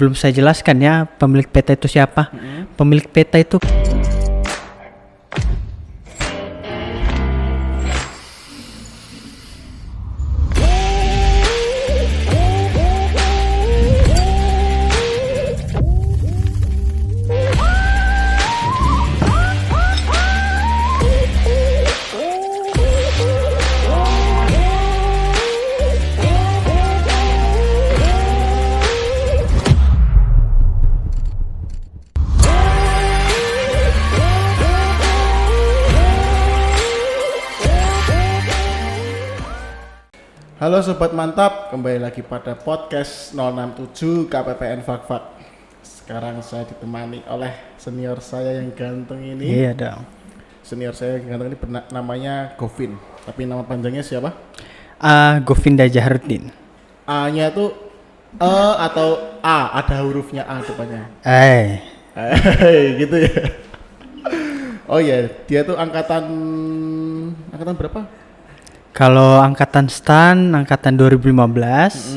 Belum saya jelaskan ya, pemilik peta itu siapa? Pemilik peta itu Halo Sobat Mantap, kembali lagi pada podcast 067 KPPN Fak-Fak. Sekarang saya ditemani oleh senior saya yang ganteng ini. Iya dong. Senior saya yang ganteng ini namanya Govin. Tapi nama panjangnya siapa? Govinda Jaharuddin. A-nya itu E atau A, ada hurufnya A depannya. Gitu ya. Oh iya, dia tuh angkatan berapa? Kalau angkatan STAN, angkatan 2015,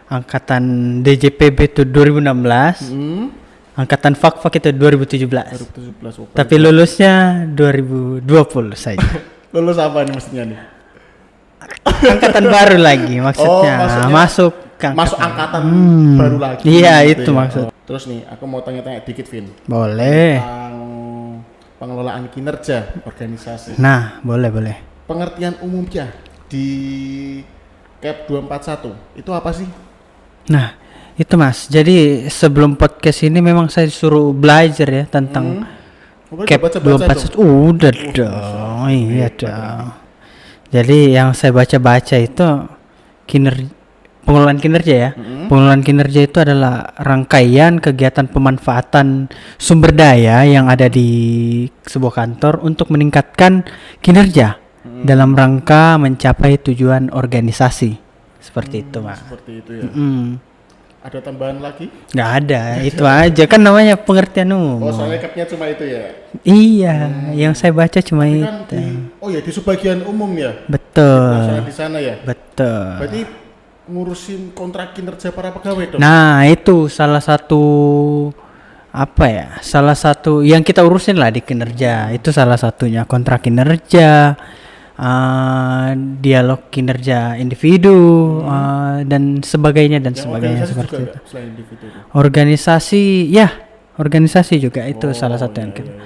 angkatan DJPB itu 2016, angkatan Fak-Fak itu 2017. 2017. Tapi lulusnya 2020 saja. Lulus apa nih maksudnya nih? Angkatan baru lagi maksudnya. Masuk angkatan baru lagi. Iya gitu itu ya. maksud. Terus nih, aku mau tanya-tanya dikit, Vin. Boleh. Tentang pengelolaan kinerja organisasi. Nah, boleh. Pengertian umumnya di CAP 241 itu apa sih? Nah, itu Mas. Jadi sebelum podcast ini memang saya disuruh belajar ya tentang CAP 241. Udah dong. Iya dong. Jadi yang saya baca-baca itu pengelolaan kinerja ya. Pengelolaan kinerja itu adalah rangkaian kegiatan pemanfaatan sumber daya yang ada di sebuah kantor untuk meningkatkan kinerja dalam rangka mencapai tujuan organisasi. Seperti itu, Mas. Seperti itu ya. Ada tambahan lagi? Nggak ada, itu aja kan namanya pengertian umum. Oh, soalnya CAP-nya cuma itu ya? Iya, yang saya baca cuma Tapi itu. Di sebagian umum ya? Betul. Di sana ya? Betul. Berarti ngurusin kontrak kinerja para pegawai dong? Nah, itu salah satu yang kita urusin lah di kinerja. Itu salah satunya kontrak kinerja, dialog kinerja individu, dan sebagainya seperti itu. Organisasi juga itu salah satu yang kita.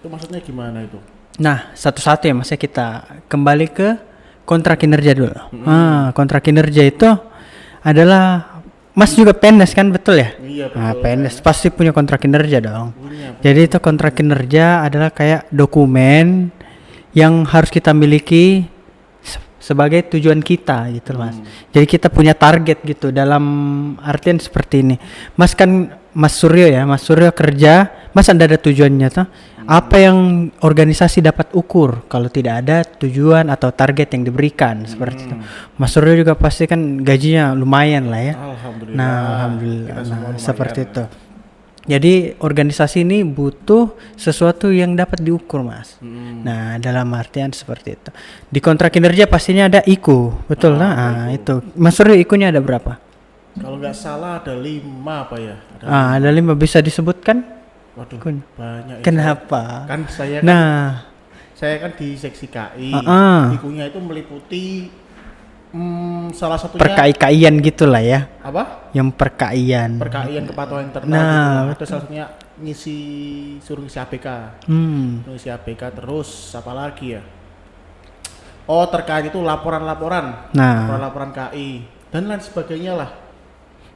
Itu maksudnya gimana itu? Nah, satu-satu ya Mas, kita kembali ke kontrak kinerja dulu. Kontrak kinerja itu adalah Mas juga PNS kan, betul ya? Iya, betul. PNS pasti punya kontrak kinerja dong. Jadi itu kontrak kinerja adalah kayak dokumen yang harus kita miliki sebagai tujuan kita gitu Mas. Jadi kita punya target gitu, dalam artian seperti ini. Mas Suryo kerja, Mas ada tujuannya tuh. Apa yang organisasi dapat ukur kalau tidak ada tujuan atau target yang diberikan seperti itu. Mas Suryo juga pasti kan gajinya lumayan lah ya. Alhamdulillah. Seperti itu. Jadi organisasi ini butuh sesuatu yang dapat diukur, Mas. Nah, dalam artian seperti itu. Di kontrak kinerja pastinya ada IKU, betul lah. Itu. Mas Suryo IKU-nya ada berapa? Kalau nggak salah ada 5 apa ya? Ada 5, bisa disebutkan? Waduh, banyak. Kenapa? Kan saya kan di seksi KI. IKU-nya itu meliputi salah satunya perkai-kaian gitulah ya. Apa? Yang perkaian kepatuhan internal gitu. Terus salah satunya suruh ngisi ABK. Ngisi ABK terus apa lagi ya? Oh, terkait itu laporan-laporan. Laporan KI dan lain sebagainya lah.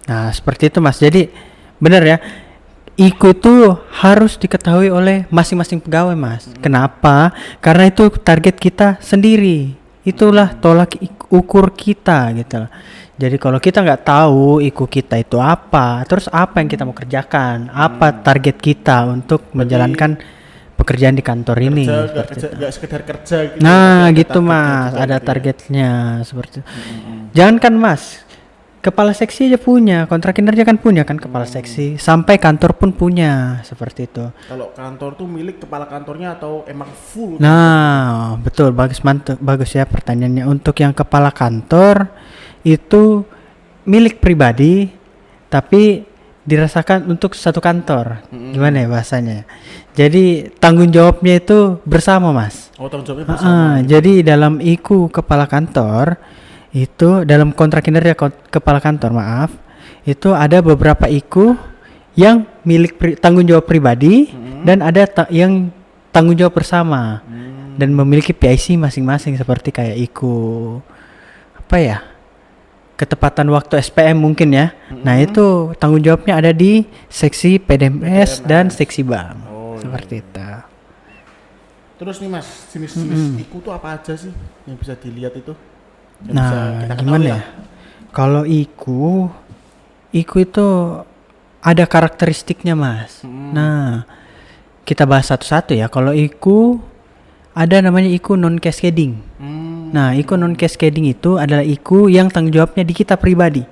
Nah, seperti itu Mas. Jadi benar ya. IKU itu harus diketahui oleh masing-masing pegawai, Mas. Kenapa? Karena itu target kita sendiri. Itulah tolak ukur kita gitu loh. Jadi kalau kita nggak tahu IKU kita itu apa, terus apa yang kita mau kerjakan, apa target kita untuk menjalankan pekerjaan di kantor ini. Nggak sekedar kerja gitu. Nah gitu Mas, ada targetnya seperti itu. Jangan kan Mas, kepala seksi aja punya, kontrak kinerja kan punya kan kepala seksi, sampai kantor pun punya seperti itu. Kalau kantor tuh milik kepala kantornya atau emang full? Nah, betul, bagus ya pertanyaannya. Untuk yang kepala kantor itu milik pribadi, tapi dirasakan untuk satu kantor. Gimana ya bahasanya? Jadi tanggung jawabnya itu bersama, Mas. Oh, tanggung jawabnya bersama. Jadi dalam IKU kepala kantor itu, dalam kontrak kinerja kepala kantor, maaf, itu ada beberapa IKU yang milik tanggung jawab pribadi dan ada yang tanggung jawab bersama dan memiliki PIC masing-masing, seperti kayak IKU apa ya, ketepatan waktu SPM mungkin ya. Nah itu tanggung jawabnya ada di seksi PDMS dan seksi bank. Seperti itu. Terus nih Mas, jenis-jenis IKU tuh apa aja sih yang bisa dilihat itu? Yang nah gimana ya? Kalau IKU itu ada karakteristiknya, Mas. Nah kita bahas satu-satu ya. Kalau IKU ada namanya IKU non cascading. Nah, IKU non cascading itu adalah IKU yang tanggung jawabnya di kita pribadi.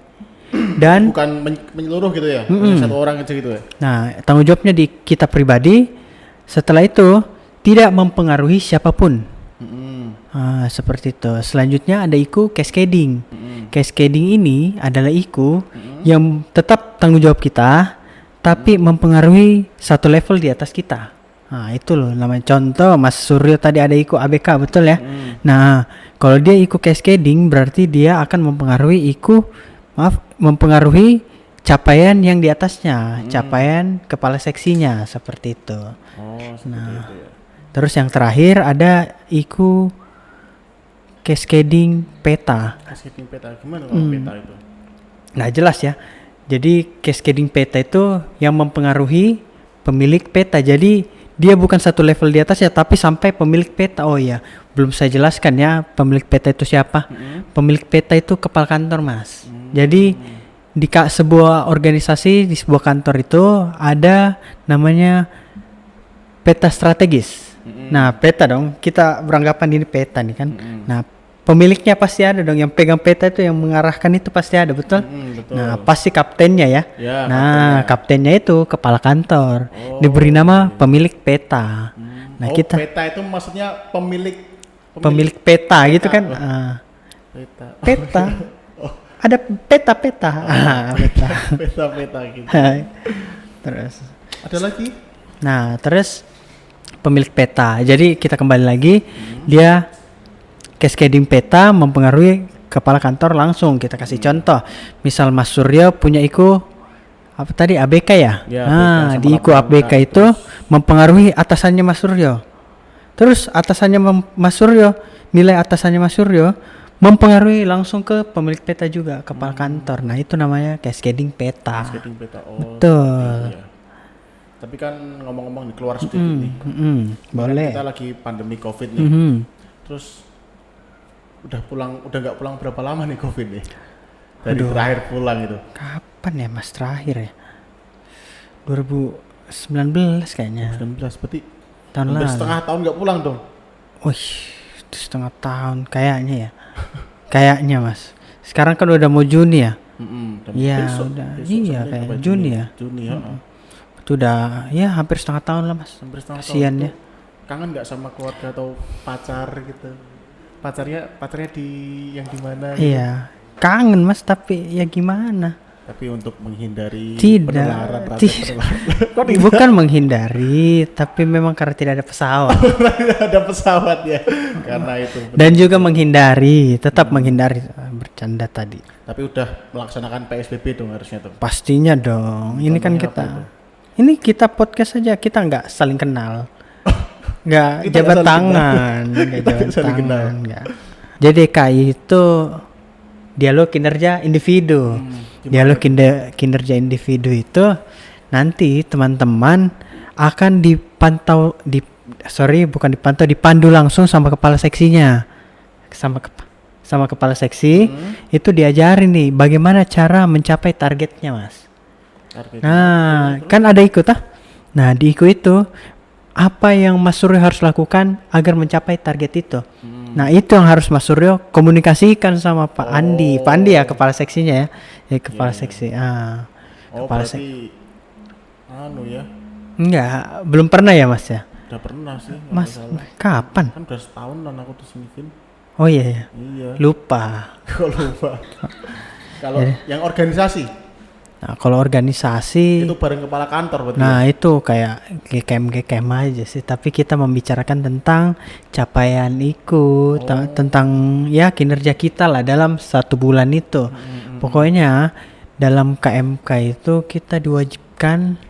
Dan bukan menyeluruh gitu ya. Satu orang aja gitu ya. Nah, tanggung jawabnya di kita pribadi. Setelah itu tidak mempengaruhi siapapun. Seperti itu. Selanjutnya ada IKU cascading. Cascading ini adalah IKU yang tetap tanggung jawab kita, tapi mempengaruhi satu level di atas kita. Nah itu loh namanya. Contoh Mas Suryo tadi ada IKU ABK, betul ya? Nah kalau dia IKU cascading berarti dia akan mempengaruhi capaian yang di atasnya, capaian kepala seksinya, seperti itu. Nah itu ya. Terus yang terakhir ada IKU cascading peta. Cascading peta gimana kalau peta itu? Nah jelas ya. Jadi cascading peta itu yang mempengaruhi pemilik peta. Jadi dia bukan satu level di atas ya, tapi sampai pemilik peta. Oh iya, belum saya jelaskan ya pemilik peta itu siapa. Pemilik peta itu kepala kantor, Mas. Jadi di sebuah organisasi, di sebuah kantor itu ada namanya peta strategis. Nah peta dong, kita beranggapan ini peta nih kan. Nah pemiliknya pasti ada dong, yang pegang peta itu, yang mengarahkan itu pasti ada, betul? Betul. Nah pasti kaptennya ya. Nah kaptennya itu kepala kantor, diberi nama pemilik peta. Nah kita peta itu maksudnya pemilik peta gitu kan. Peta. Ada peta. Peta gitu. Terus ada lagi? Nah terus pemilik peta. Jadi kita kembali lagi, dia cascading peta mempengaruhi kepala kantor langsung. Kita kasih contoh, misal Mas Suryo punya IKU apa tadi, ABK ya? Nah di IKU ABK itu mempengaruhi atasannya Mas Suryo. Terus atasannya Mas Suryo, nilai atasannya Mas Suryo mempengaruhi langsung ke pemilik peta juga, kepala kantor. Nah itu namanya cascading peta. Cascading peta. Betul. Iya. Tapi kan ngomong-ngomong di keluar sedikit nih. Boleh. Kita lagi pandemi COVID nih. Terus udah nggak pulang berapa lama nih COVID nih? Dari terakhir pulang itu. Kapan ya Mas terakhir ya? 2019 kayaknya. 2019 berarti tahun lalu. Setengah tahun nggak pulang dong? Wih, itu setengah tahun kayaknya ya. Kayaknya Mas. Sekarang kan udah mau Juni ya? Iya udah. Iya kayak Juni ya. Juni ya. Itu udah ya hampir setengah tahun lah Mas. Kasian ya. Kangen nggak sama keluarga atau pacar gitu? Pacarnya di yang di mana? Iya, kangen Mas, tapi ya gimana? Tapi untuk menghindari penularan. Bukan menghindari, tapi memang karena tidak ada pesawat. Ada pesawat ya, karena itu. Dan juga menghindari, tetap menghindari, bercanda tadi. Tapi udah melaksanakan PSBB dong harusnya tuh. Pastinya dong. Ini kan kita podcast aja, kita nggak saling kenal. Nggak jabat tangan, nggak. Jadi DKI itu dialog kinerja individu. Dialog kinerja individu itu nanti teman-teman akan dipandu langsung sama kepala seksinya, sama kepala seksi. Itu diajarin nih bagaimana cara mencapai targetnya, Mas. Nah kan ada IKU tah. Nah di IKU itu apa yang Mas Suryo harus lakukan agar mencapai target itu. Nah itu yang harus Mas Suryo komunikasikan sama Pak Andi. Pak Andi ya kepala seksinya ya. Kepala seksi. Kepala seksi. Ya. Enggak, belum pernah ya Mas ya? Udah pernah sih. Mas, kapan? Kan udah setahunan aku tuh sini. Oh iya. Iya. Lupa. Kok lupa? Kalau yang organisasi? Nah, kalau organisasi itu bareng kepala kantor berarti. Nah, itu kayak GKM aja sih, tapi kita membicarakan tentang capaian ikut, tentang ya kinerja kita lah dalam 1 bulan itu. Pokoknya dalam KMK itu kita diwajibkan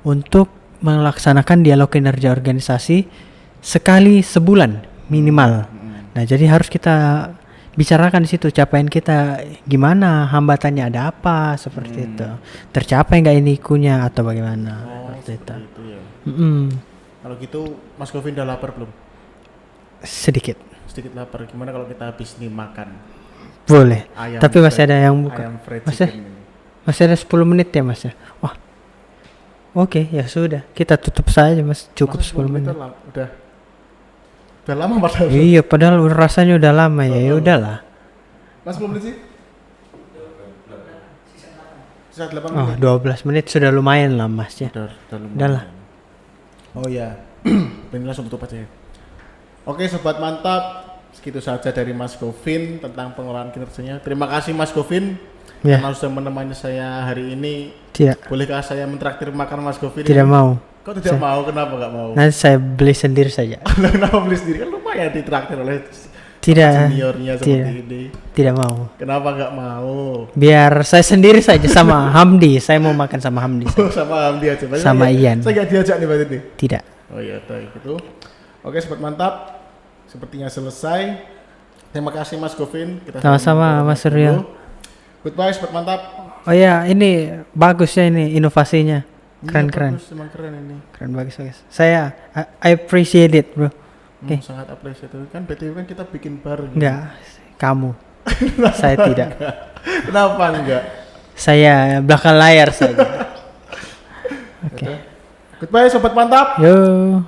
untuk melaksanakan dialog kinerja organisasi sekali sebulan minimal. Nah, jadi harus kita bicarakan di situ capaian kita gimana, hambatannya ada apa seperti itu, tercapai nggak ini ikunya atau bagaimana seperti itu. Ya. Kalau gitu Mas Govin udah lapar belum? Sedikit lapar. Gimana kalau kita habis ini makan? Boleh. Tapi masih ada yang buka. Masih ada 10 menit ya Mas ya. Wah. Oke, ya sudah. Kita tutup saja Mas. Cukup 10 menit. Udah lama padahal. Iya, padahal rasanya udah lama ya. Ya udahlah. Mas belum menit sih? Sisa 8 menit. Oh, 12 menit sudah lumayan lah Mas ya. Udah lah. Oh ya. Ini langsung tutup aja ya. Oke, sobat mantap. Segitu saja dari Mas Govin tentang pengelolaan kinerjanya. Terima kasih Mas Govin karena sudah menemani saya hari ini. Tidak. Bolehkah saya mentraktir makan Mas Govin? Tidak mau. Kok tidak mau? Kenapa nggak mau? Nanti saya beli sendiri saja. Kenapa beli sendiri? Kan lumayan ditraktir oleh seniornya seperti ini. Tidak mau. Kenapa nggak mau? Biar saya sendiri saja sama Hamdi. Saya mau makan sama Hamdi. Sama Hamdi aja. Sama Ian. Saya nggak diajak nih berarti nih? Tidak. Oh iya, gitu. Oke, sobat mantap. Sepertinya selesai. Terima kasih Mas Govin. Sama-sama Mas Suryo. Goodbye sobat mantap. Oh ya, ini bagus ya ini inovasinya. Keren. Emang keren ini. Keren bagus. Saya I appreciate it, bro. Okay. Sangat appreciate itu. Kan BTW kan kita bikin bareng. Enggak, kamu. Saya tidak. Kenapa enggak? Saya belakang layar saja. Oke. Goodbye sobat mantap. Yo.